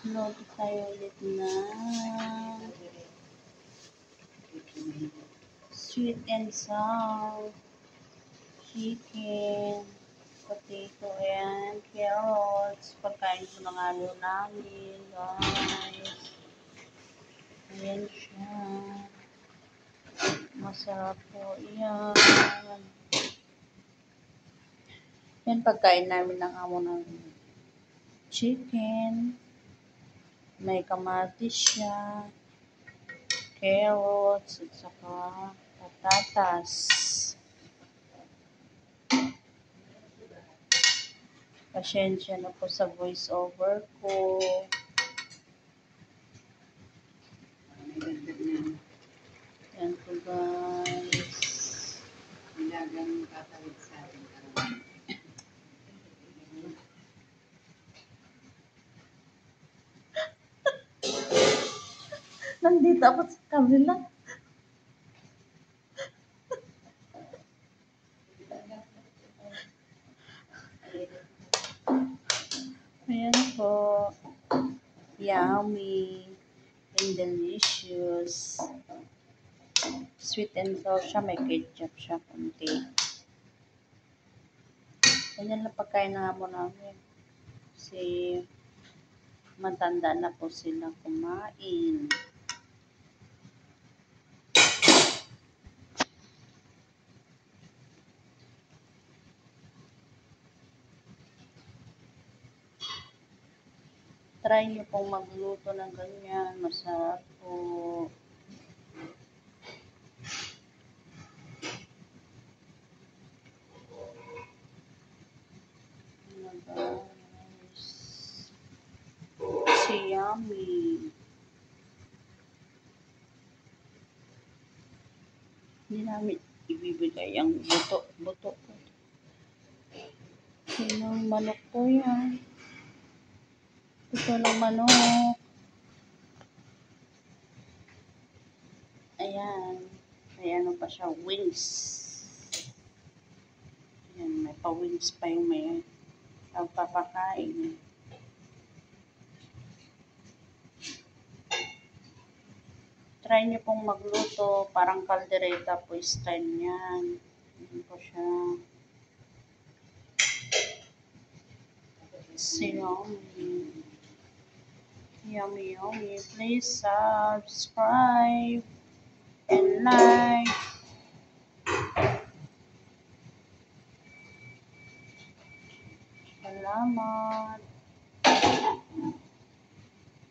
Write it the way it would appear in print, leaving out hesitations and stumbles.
Load tayo ulit na sweet and sour chicken, potato, and carrots. Pagkain ko ng halo namin, guys. Ayan siya. Masarap po yan. Yan pagkain namin ng amo ng chicken. May kamatis siya, carrots, at saka patatas. Pasensya na po sa voice over ko. Yan po, guys. Nilagang tatawid sa atin. Nandito ako sa kabila. Ayan po. Yummy and delicious. Sweet and sour siya. May ketchup siya kunti. Ganyan lang pagkain na mo namin. Kasi matanda na po sila kumain. Try niyo pong magluto ng ganyan. Masarap po. Guys. Si yummy. Hindi namin ibibigay ang buto ko. Sinong manok po yan? Ito ng manok. Ayan. May ano pa siya, wings. Ayan, may pa-wings pa yung may pagpapakain. Try niyo pong magluto. Parang kaldereta po style niyan. Ayan po siya. Yummy. Yummy, yummy. Please subscribe and like. Salamat.